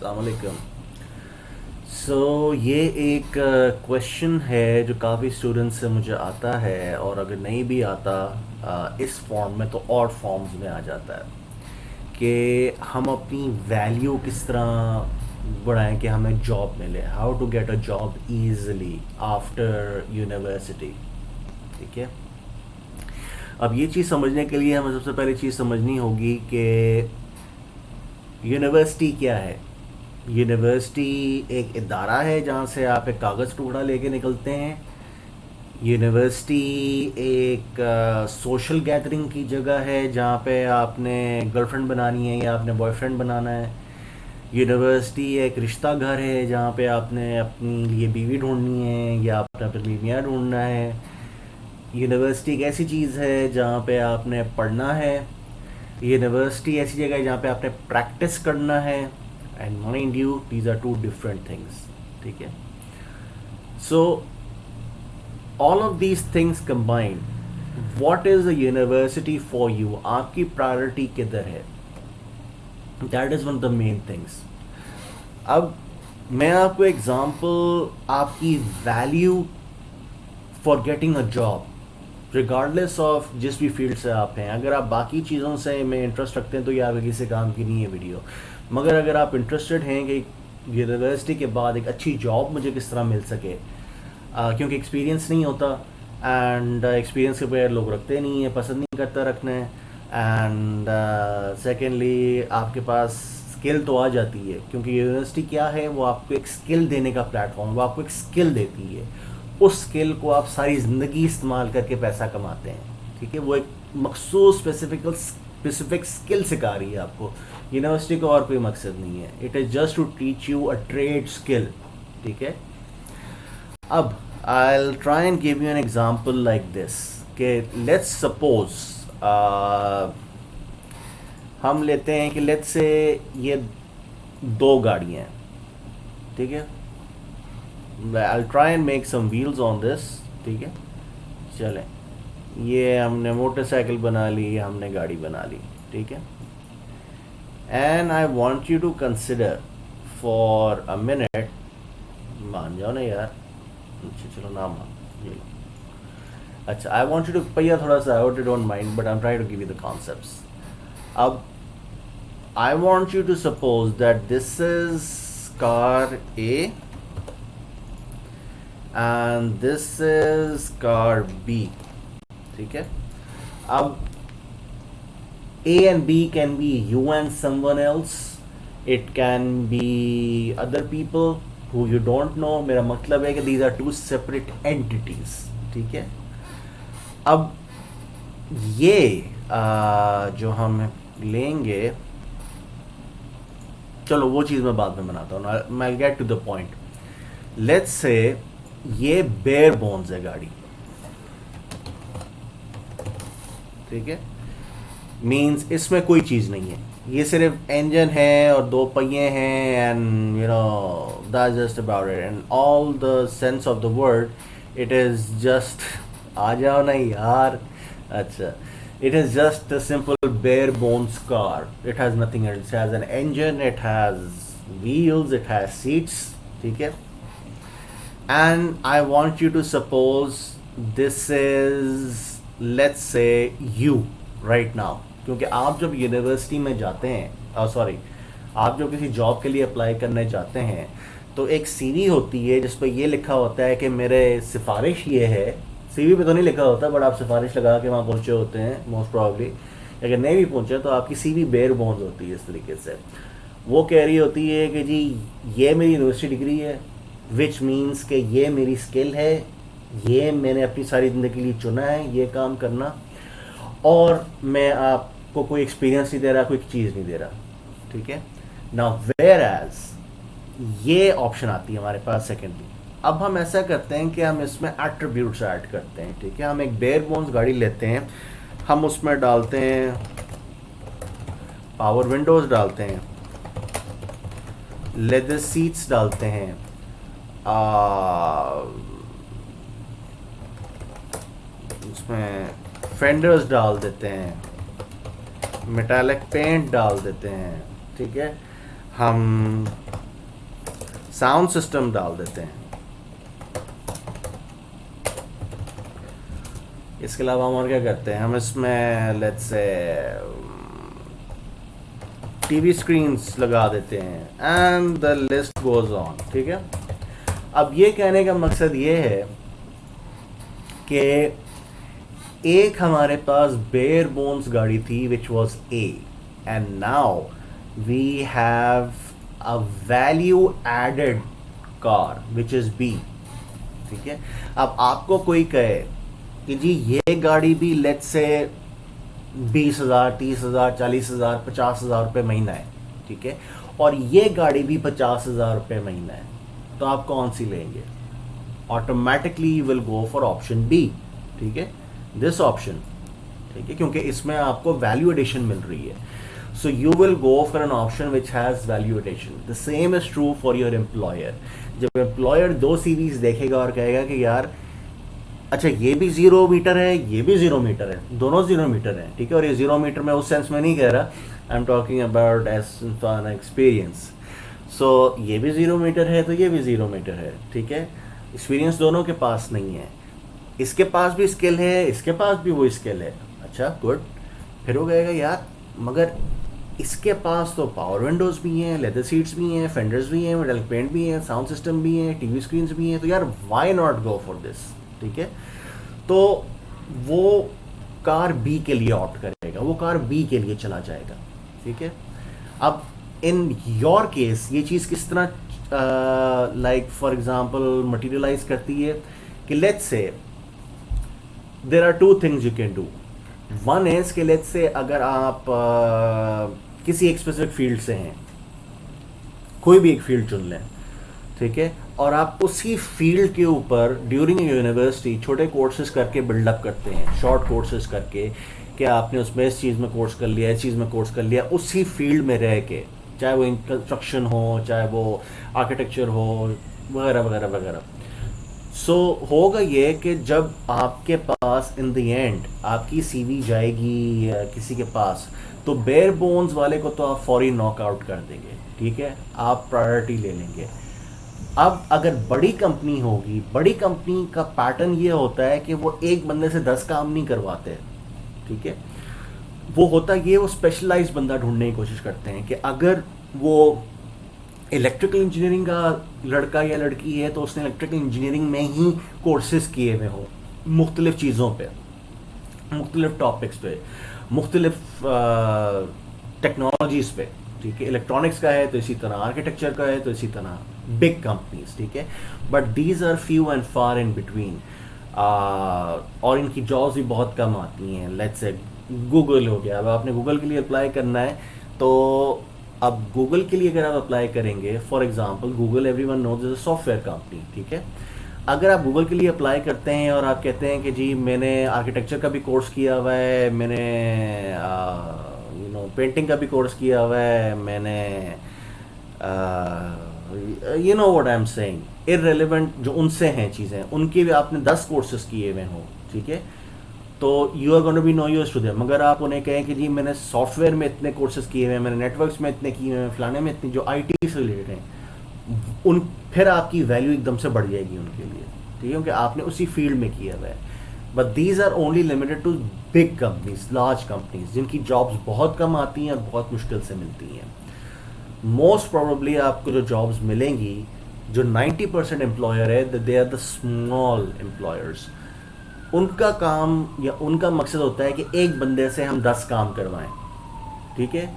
अस्सलाम वालेकुम। ये एक क्वेश्चन है जो काफ़ी स्टूडेंट्स से मुझे आता है, और अगर नहीं भी आता इस फॉर्म में तो और फॉर्म्स में आ जाता है कि हम अपनी वैल्यू किस तरह बढ़ाएं कि हमें जॉब मिले, how to get a job easily after university. ठीक है। अब ये चीज़ समझने के लिए हमें सबसे पहले चीज़ समझनी होगी कि यूनिवर्सिटी क्या है। यूनिवर्सिटी एक इदारा है जहाँ से आप एक कागज़ टुकड़ा लेके निकलते हैं। यूनिवर्सिटी एक सोशल गैदरिंग की जगह है जहाँ पे आपने गर्लफ्रेंड बनानी है या आपने बॉयफ्रेंड बनाना है। यूनिवर्सिटी एक रिश्ता घर है जहाँ पे आपने अपनी लिए बीवी ढूंढनी है या आपने अपने लिए मियाँ ढूंढना है। यूनिवर्सिटी एक ऐसी चीज़ है जहाँ पे आपने पढ़ना है। यूनिवर्सिटी ऐसी जगह है जहाँ पे आपने प्रैक्टिस करना है। And mind you, these are two different things. ठीक है। So all of these things combined, what is a university for you, आपकी प्रायोरिटी किधर है, that is one of the main things. अब मैं आपको एग्जांपल, आपकी value for getting a job regardless of जिस भी फील्ड से आप हैं, अगर आप बाकी चीज़ों से में इंटरेस्ट रखते हैं तो ये आगे किसी काम की नहीं है वीडियो। मगर अगर आप इंटरेस्टेड हैं कि यूनिवर्सिटी के बाद एक अच्छी जॉब मुझे किस तरह मिल सके, क्योंकि एक्सपीरियंस नहीं होता, एंड एक्सपीरियंस के बगैर लोग रखते नहीं है, पसंद नहीं करता रखना है। एंड सेकेंडली आपके पास स्किल तो आ जाती है, क्योंकि यूनिवर्सिटी क्या है, वो आपको एक स्किल देने का प्लेटफॉर्म, वो आपको एक स्किल देती है। उस स्किल को आप सारी ज़िंदगी इस्तेमाल करके पैसा कमाते हैं। ठीक है। वो एक मखसूस स्पेसिफिक स्किल सिखा रही है आपको। यूनिवर्सिटी का और कोई मकसद नहीं है। It is just to teach you a trade skill. ठीक है। अब I'll try and give you an example like this कि let's suppose हम लेते हैं कि let's say ये दो गाड़ियाँ हैं। ठीक है। I'll try and make some wheels on this। ठीक है। चलें, ये हमने मोटरसाइकिल बना ली, हमने गाड़ी बना ली। ठीक है। And I want you to consider for a minute, मान जाओ ना यार, अच्छा चलो ना मान, ये लो। अच्छा, आई वॉन्ट यू टू, भैया थोड़ा सा I hope you don't mind, but I am try to give you the concepts. अब I want you to suppose that this is car A and this is car B. ठीक है। अब A and B can be you and someone else. It can be other people who you don't know. मेरा मतलब है कि these are two separate entities. ठीक है। अब ये जो हम लेंगे, चलो वो चीज़ मैं बाद में बनाता हूँ। मैं get to the point. Let's say ये बेयर बोन्स है गाड़ी। ठीक है। मीन्स इसमें कोई चीज़ नहीं है, ये सिर्फ इंजन है और दो पहिए हैं, and you know that's just about it, and all the sense of the word it is just आ जाओ ना यार। अच्छा, it is just a simple bare bones car. It has nothing else. It has an engine, it has wheels, it has seats. ठीक है। And I want you to suppose this is, let's say you right now, क्योंकि आप जब university में जाते हैं, sorry, आप जब किसी जॉब के लिए अप्लाई करने जाते हैं तो एक सीवी होती है जिस पर ये लिखा होता है कि मेरे सिफारिश ये है। सीवी पे तो नहीं लिखा होता, बट आप सिफारिश लगा के वहाँ पहुँचे होते हैं मोस्ट प्रॉब्ली। अगर नहीं भी पहुँचे तो आपकी सीवी बेयर बोन्स होती है इस तरीके से। वो कह रही होती है कि जी ये मेरी यूनिवर्सिटी डिग्री है, विच मीन्स कि ये मेरी स्किल है, ये मैंने अपनी सारी ज़िंदगी के लिए चुना है ये काम करना, और मैं आपको कोई एक्सपीरियंस नहीं दे रहा, कोई चीज़ नहीं दे रहा। ठीक है। नाउ वेयर एज ये ऑप्शन आती है हमारे पास सेकेंडली। अब हम ऐसा करते हैं कि हम इसमें एट्रीब्यूट्स ऐड करते हैं। ठीक है। हम एक बेयर बोन्स गाड़ी लेते हैं, हम उसमें डालते हैं पावर विंडोज़, डालते हैं लेदर सीट्स, डालते हैं उसमें फेंडर्स डाल देते हैं, मेटालिक पेंट डाल देते हैं। ठीक है। हम साउंड सिस्टम डाल देते हैं। इसके अलावा हम और क्या करते हैं, हम इसमें लेट्स से टीवी स्क्रीन्स लगा देते हैं and the list goes on. ठीक है, अब ये कहने का मकसद ये है कि एक हमारे पास बेयर बोन्स गाड़ी थी which was A, and now we have a value added car which is B. ठीक है, अब आपको कोई कहे कि जी ये गाड़ी भी लेट्स से 20,000, 30,000, 40,000, 50,000 रुपये महीना है। ठीक है, और ये गाड़ी भी 50,000 रुपये महीना है, तो आप कौन सी लेंगे? Automatically will go for option B. ठीक है, दिस ऑप्शन। ठीक है, क्योंकि इसमें आपको वैल्यू एडिशन मिल रही है, so you will go for an option which has value addition. The same is true for your employer. जब एम्प्लॉयर दो सीवीज देखेगा और कहेगा कि यार अच्छा ये भी 0 मीटर है, ये भी 0 मीटर है, दोनों 0 मीटर हैं। ठीक है, और ये 0 मीटर में उस सेंस में नहीं कह रहा, I am talking about as an experience. So ये भी 0 मीटर है तो ये भी 0 मीटर है। ठीक है, एक्सपीरियंस दोनों के पास नहीं है, इसके पास भी स्किल है, इसके पास भी वो स्किल है। अच्छा गुड, फिर हो गएगा यार मगर इसके पास तो पावर विंडोज़ भी हैं, लेदर सीट्स भी हैं, फेंडर्स भी हैं, मेटल पेंट भी हैं, साउंड सिस्टम भी हैं, टीवी स्क्रीन्स भी हैं, तो यार why not go for this. ठीक है, तो वो कार बी के लिए ऑप्ट करेगा, वो कार बी के लिए चला जाएगा। ठीक है, अब इन योर केस ये चीज़ किस तरह लाइक फॉर एग्जांपल मटेरियलाइज करती है कि let's say there are two things you can do. One is कि लेट्स से अगर आप किसी एक स्पेसिफिक फील्ड से हैं, कोई भी एक फील्ड चुन लें। ठीक है, और आप उसी फील्ड के ऊपर ड्यूरिंग यूनिवर्सिटी छोटे कोर्सेज करके बिल्डअप करते हैं, शॉर्ट कोर्सेज करके कि आपने उसमें इस चीज़ में कोर्स कर लिया, इस चीज़ में कोर्स कर लिया, उसी फील्ड में रह के, चाहे वो कंस्ट्रक्शन हो, चाहे वो आर्किटेक्चर हो, वगैरह वगैरह वगैरह। सो होगा ये कि जब आपके पास इन द एंड आपकी सीवी जाएगी किसी के पास, तो बेयर बोन्स वाले को तो आप फौरी नॉकआउट कर देंगे। ठीक है, आप प्रायोरिटी ले लेंगे। अब अगर बड़ी कंपनी होगी, बड़ी कंपनी का पैटर्न ये होता है कि वो एक बंदे से 10 काम नहीं करवाते। ठीक है, वो होता ये वो स्पेशलाइज बंदा ढूंढने की कोशिश करते हैं कि अगर वो इलेक्ट्रिकल इंजीनियरिंग का लड़का या लड़की है तो उसने इलेक्ट्रिकल इंजीनियरिंग में ही कोर्सेज किए हुए हो, मुख्तलिफ चीज़ों पे, मुख्तलिफ टॉपिक्स पे, मुख्तलिफ टेक्नोलॉजीज़ पे। ठीक है, इलेक्ट्रॉनिक्स का है तो इसी तरह, आर्किटेक्चर का है तो इसी तरह, बिग कंपनीज। ठीक है, but these are few and far in between, और इनकी जॉब्स भी बहुत कम आती हैं। लेट्स से गूगल हो गया, अब आपने गूगल के लिए अप्लाई करना है तो अब गूगल के लिए अगर आप अप्लाई करेंगे, for example Google everyone knows is a software company. ठीक है, अगर आप गूगल के लिए अप्लाई करते हैं और आप कहते हैं कि जी मैंने आर्किटेक्चर का भी कोर्स किया हुआ है, मैंने पेंटिंग का भी कोर्स किया हुआ है, मैंने you know what I am saying, irrelevant जो उनसे हैं चीज़ें, उनके भी आपने 10 कोर्सेज किए हुए हों। ठीक है, तो you are going to be no use to them. मगर आप उन्हें कहें कि जी मैंने सॉफ्टवेयर में इतने कोर्सेज किए हुए हैं, मैंने नेटवर्क्स में इतने किए हुए हैं, फलाने में इतने, जो आईटी से रिलेटेड हैं, उन फिर आपकी वैल्यू एकदम से बढ़ जाएगी उनके लिए। ठीक है, क्योंकि आपने उसी फील्ड में किया हुआ है। But these are only limited to big companies, large companies, जिनकी जॉब्स बहुत कम आती हैं और बहुत मुश्किल से मिलती हैं। मोस्ट प्रोबेबली आपको जो जॉब्स मिलेंगी, जो 90% एम्प्लॉयर है, they are the small employers. उनका काम या उनका मकसद होता है कि एक बंदे से हम 10 काम करवाएं। ठीक है,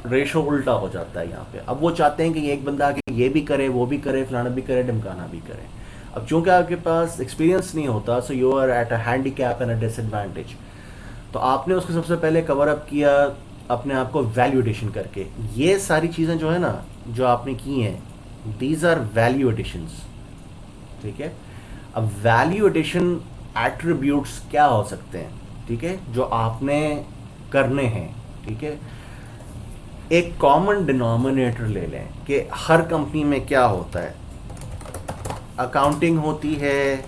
रेशो उल्टा हो जाता है यहाँ पे। अब वो चाहते हैं कि एक बंदा आके ये भी करे, वो भी करे, फलाना भी करे, ढमकाना भी करे। अब चूंकि आपके पास एक्सपीरियंस नहीं होता, so you are at a handicap and a disadvantage. तो आपने उसको सबसे पहले कवर अप किया अपने आप को वैल्यू एडिशन करके। ये सारी चीज़ें जो है ना, जो आपने की हैं, दीज आर वैल्यू एडिशंस। ठीक है, अब वैल्यू एडिशन एट्रीब्यूट्स क्या हो सकते हैं? ठीक है, जो आपने करने हैं। ठीक है, एक कॉमन डिनोमिनेटर ले लें कि हर कंपनी में क्या होता है। अकाउंटिंग होती है,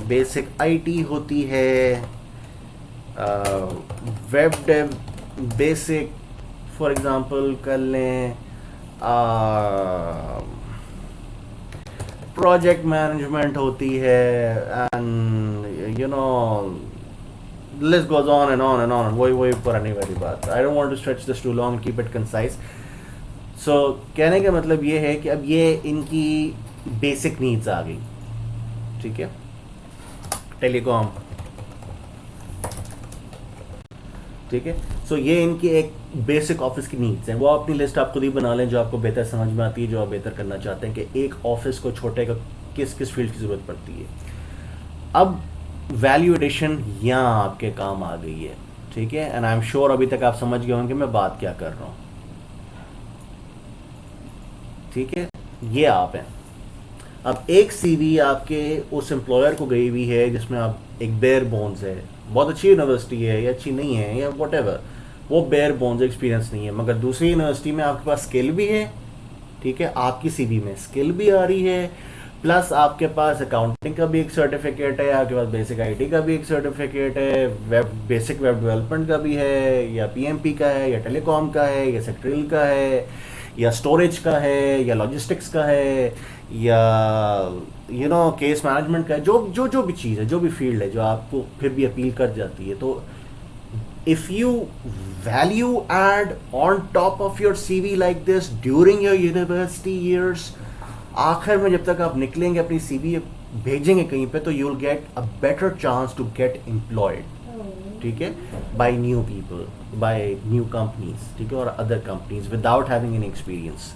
बेसिक आईटी होती है, web dev basic for example कर लें, प्रोजेक्ट मैनेजमेंट होती है, and list goes on and on and on, वही पुरानी वाली बात. I don't want to stretch this too long, keep it concise. So कहने का मतलब ये है कि अब ये इनकी बेसिक नीड्स आ गई, ठीक है. टेलीकॉम, ठीक है. सो ये इनकी एक बेसिक ऑफिस की नीड्स हैं. वो अपनी लिस्ट आप खुद ही बना लें जो आपको बेहतर समझ में आती है, जो आप बेहतर करना चाहते हैं कि एक ऑफिस को छोटे का किस किस फील्ड की ज़रूरत पड़ती है. अब वैल्यू एडिशन यहाँ आपके काम आ गई है, ठीक है. एंड आई एम श्योर अभी तक आप समझ गए होंगे मैं बात क्या कर रहा हूँ, ठीक है. ये आप हैं. अब एक सीवी आपके उस एम्प्लॉयर को गई हुई है जिसमें आप एक बेयर बोन्स है, बहुत अच्छी यूनिवर्सिटी है या अच्छी नहीं है या वट एवर, वो बेयर बोन्स एक्सपीरियंस नहीं है, मगर दूसरी यूनिवर्सिटी में आपके पास स्किल भी है, ठीक है. आपकी सीवी में स्किल भी आ रही है, प्लस आपके पास अकाउंटिंग का भी एक सर्टिफिकेट है, आपके पास बेसिक आईटी का भी एक सर्टिफिकेट है, बेसिक वेब डेवलपमेंट का भी है, या पीएमपी का है, या टेलीकॉम का है, या सेक्टरियल का है, या स्टोरेज का है, या लॉजिस्टिक्स का है, या केस मैनेजमेंट का है. जो भी चीज़ है, जो भी फील्ड है जो आपको फिर भी अपील कर जाती है. तो if you value add on top of your CV like this during your university years, आखिर में जब तक आप निकलेंगे अपनी CV भेजेंगे कहीं पे, तो you will get a better chance to get employed, ठीक है, by new people, by new companies, ठीक है, और other companies without having any experience.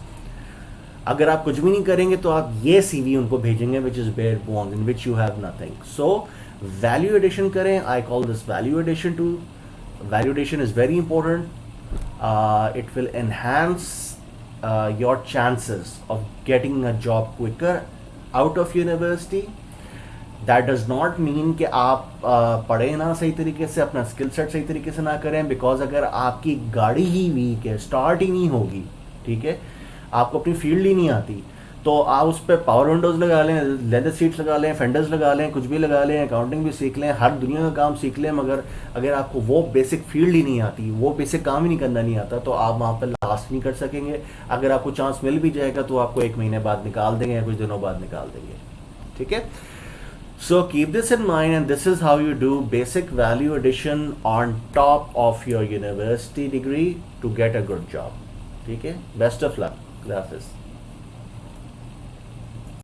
अगर आप कुछ भी नहीं करेंगे तो आप ये CV उनको भेजेंगे which is bare bones in which you have nothing. So value addition करें. I call this value addition to. Value addition is very important. It will enhance your chances of getting a job quicker out of university. That does not mean कि आप पढ़े ना सही तरीके से, अपना skill set सही तरीके से ना करें, बिकॉज अगर आपकी गाड़ी ही वीक है, स्टार्ट ही नहीं होगी, ठीक है, आपको अपनी फील्ड ही नहीं आती, तो आप उस पर पावर विंडोज़ लगा लें, लेदर सीट्स लगा लें, फेंडर्स लगा लें, कुछ भी लगा लें, अकाउंटिंग भी सीख लें, हर दुनिया का काम सीख लें, मगर अगर आपको वो बेसिक फील्ड ही नहीं आती, वो बेसिक काम ही नहीं करना नहीं आता, तो आप वहाँ पर लास्ट नहीं कर सकेंगे. अगर आपको चांस मिल भी जाएगा तो आपको 1 महीने बाद निकाल देंगे या कुछ दिनों बाद निकाल देंगे, ठीक है. So keep this in mind, and this is how you do basic value addition on top of your university degree to get a good job. ठीक है? Best of luck. Gracias.